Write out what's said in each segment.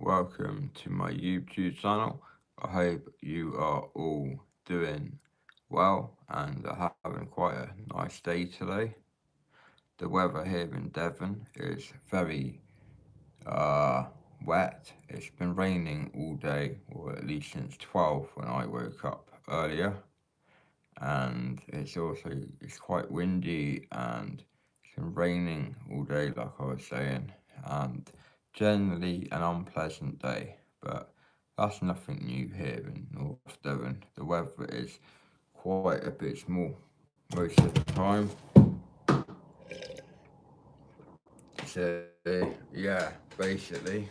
welcome to my YouTube channel. I hope you are all doing well and are having quite a nice day today. The weather here in Devon is very wet. It's been raining all day, or at least since 12 when I woke up earlier. And it's quite windy and it's been raining all day, like I was saying, and generally an unpleasant day. But that's nothing new here in North Devon. The weather is quite a bit small most of the time. So yeah, basically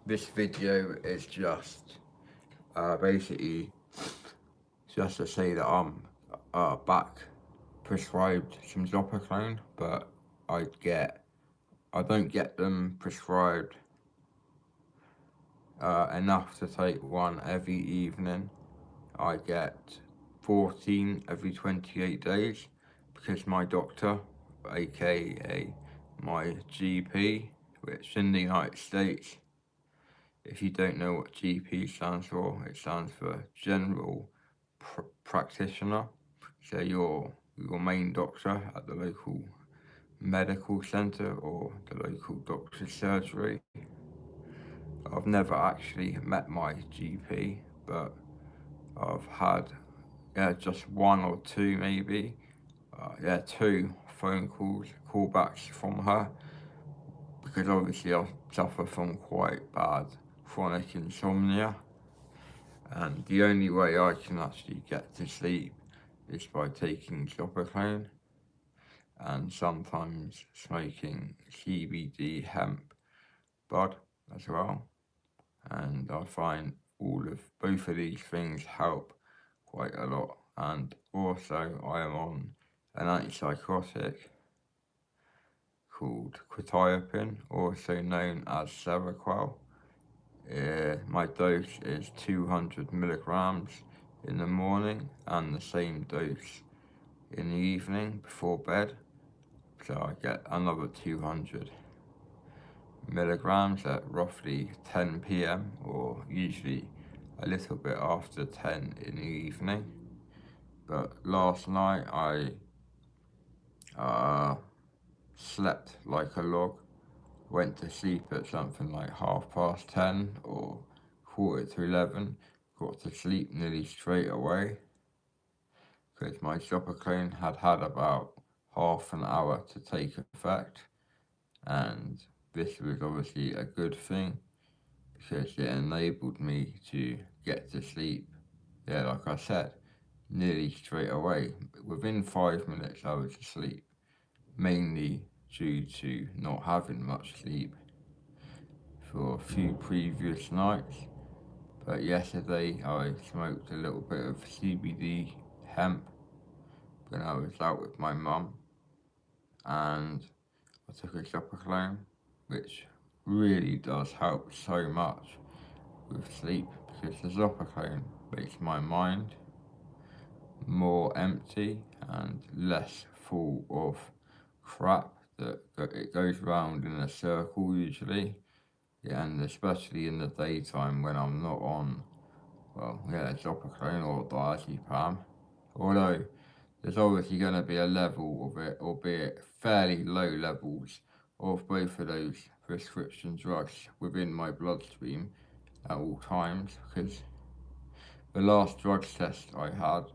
this video is just basically just to say that I'm back prescribed some Zopiclone, but I don't get them prescribed enough to take one every evening. I get 14 every 28 days because my doctor, aka my GP, which in the United States, if you don't know what GP stands for, it stands for General Practitioner. So your main doctor at the local medical centre or the local doctor's surgery. I've never actually met my GP, but I've had just one or two maybe, two phone callbacks from her, because obviously I suffer from quite bad chronic insomnia, and the only way I can actually get to sleep is by taking Zopiclone and sometimes smoking CBD hemp bud as well. And I find both of these things help quite a lot. And also I am on an antipsychotic called quetiapine, also known as Seroquel. My dose is 200 milligrams in the morning and the same dose in the evening before bed. So I get another 200 milligrams at roughly 10 p.m. or usually a little bit after 10 in the evening. But last night I slept like a log, went to sleep at something like 10:30 or 11:45, got to sleep nearly straight away because my Zopiclone had about half an hour to take effect, and this was obviously a good thing because it enabled me to get to sleep, like I said, nearly straight away. Within 5 minutes I was asleep, mainly due to not having much sleep for a few previous nights. But yesterday I smoked a little bit of CBD hemp when I was out with my mum, and I took a Zopiclone, which really does help so much with sleep because the Zopiclone makes my mind more empty and less full of crap that it goes round in a circle usually, and especially in the daytime when I'm not on, Zopiclone or diazepam. Although there's obviously going to be a level of it, albeit fairly low levels, of both of those prescription drugs within my bloodstream at all times, because the last drugs test I had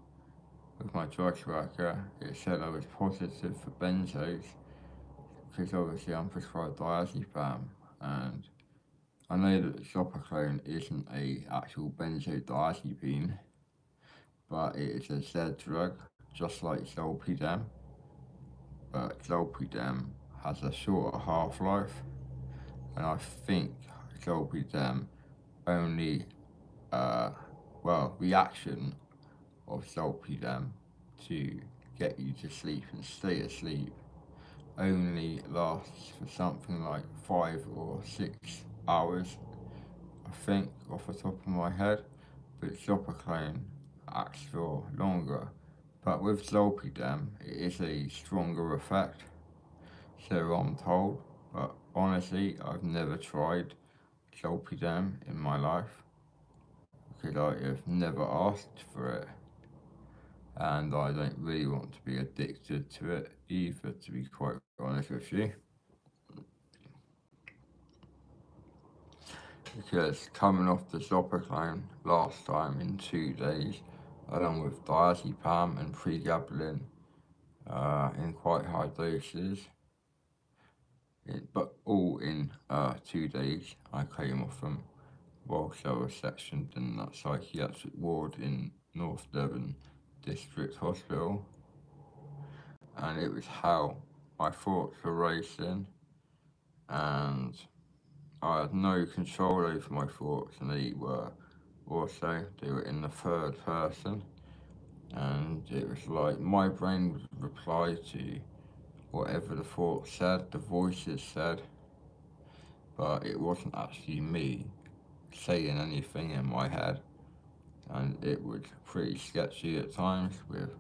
with my drugs worker, it said I was positive for benzos, because obviously I'm prescribed diazepam, and I know that Zopiclone isn't a actual benzodiazepine, but it is a Z drug, just like Zolpidem, but Zolpidem has a shorter half-life, and I think Zolpidem only, the action of Zolpidem to get you to sleep and stay asleep only lasts for something like 5 or 6 hours, I think, off the top of my head, but Zopiclone acts for longer. But with Zolpidem, it is a stronger effect, so I'm told, but honestly, I've never tried Zopiclone in my life because I have never asked for it, and I don't really want to be addicted to it either, to be quite honest with you. Because coming off the Zopiclone last time in 2 days, along with diazepam and pregabalin in quite high doses, but all in 2 days, I came off them whilst I was sectioned in that psychiatric ward in North Devon District Hospital, and it was hell. My thoughts were racing, and I had no control over my thoughts, and they were in the third person, and it was like my brain would reply to whatever the thoughts said, the voices said, but it wasn't actually me saying anything in my head, and it was pretty sketchy at times with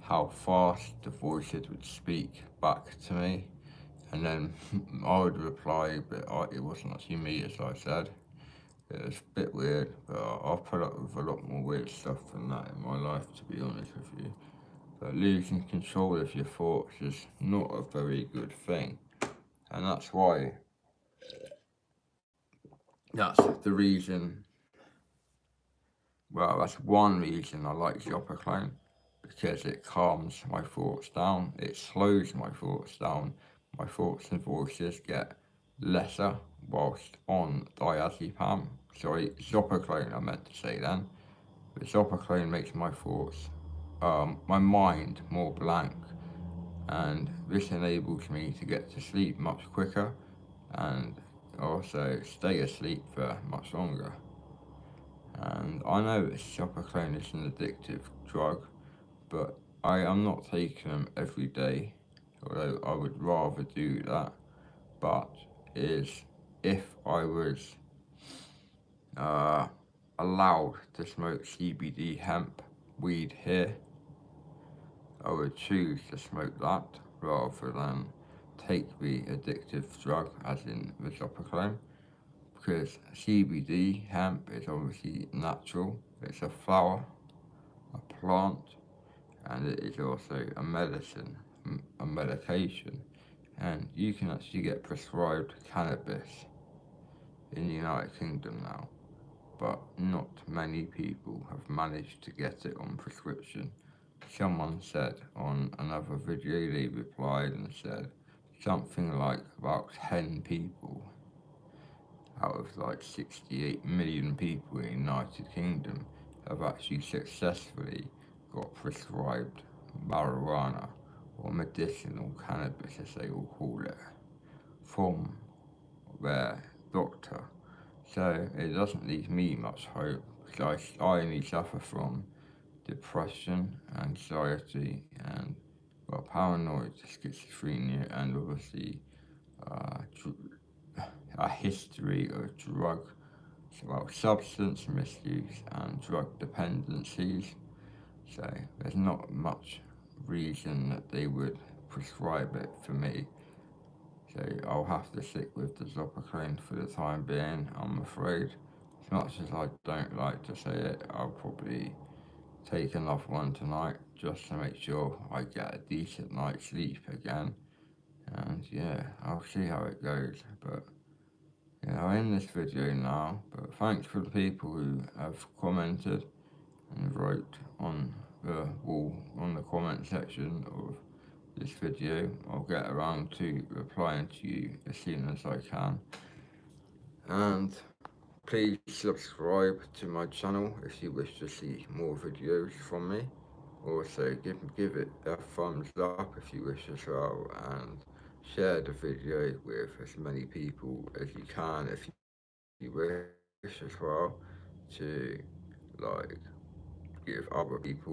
how fast the voices would speak back to me, and then I would reply, but it wasn't actually me, as I said. It was a bit weird, but I've put up with a lot more weird stuff than that in my life, to be honest with you. But losing control of your thoughts is not a very good thing, and that's the reason. Well, that's one reason I like Zopiclone, because it calms my thoughts down, it slows my thoughts down, my thoughts and voices get lesser whilst on diazepam. Sorry, Zopiclone I meant to say then. But Zopiclone makes my thoughts, my mind more blank, and this enables me to get to sleep much quicker and also stay asleep for much longer. And I know that Zopiclone is an addictive drug, but I am not taking them every day, although I would rather do that. But is if I was allowed to smoke CBD hemp weed here, I would choose to smoke that rather than take the addictive drug, as in the Zopiclone, because CBD hemp is obviously natural. It's a flower, a plant, and it is also a medicine, a medication, and you can actually get prescribed cannabis in the United Kingdom now, but not many people have managed to get it on prescription. Someone said on another video, they replied and said something like about 10 people out of like 68 million people in the United Kingdom have actually successfully got prescribed marijuana or medicinal cannabis, as they will call it, from their doctor. So it doesn't leave me much hope, because I only suffer from depression, anxiety, and paranoid schizophrenia, and obviously uh, a history of substance misuse and drug dependencies. So there's not much reason that they would prescribe it for me. So I'll have to stick with the Zopiclone for the time being, I'm afraid. As much as I don't like to say it, I'll probably take another one tonight just to make sure I get a decent night's sleep again. And yeah, I'll see how it goes. But I'll end this video now. But thanks for the people who have commented and wrote on the wall, on the comment section of this video. I'll get around to replying to you as soon as I can. And please subscribe to my channel if you wish to see more videos from me. Also give it a thumbs up if you wish as well, and share the video with as many people as you can if you wish as well, to like give other people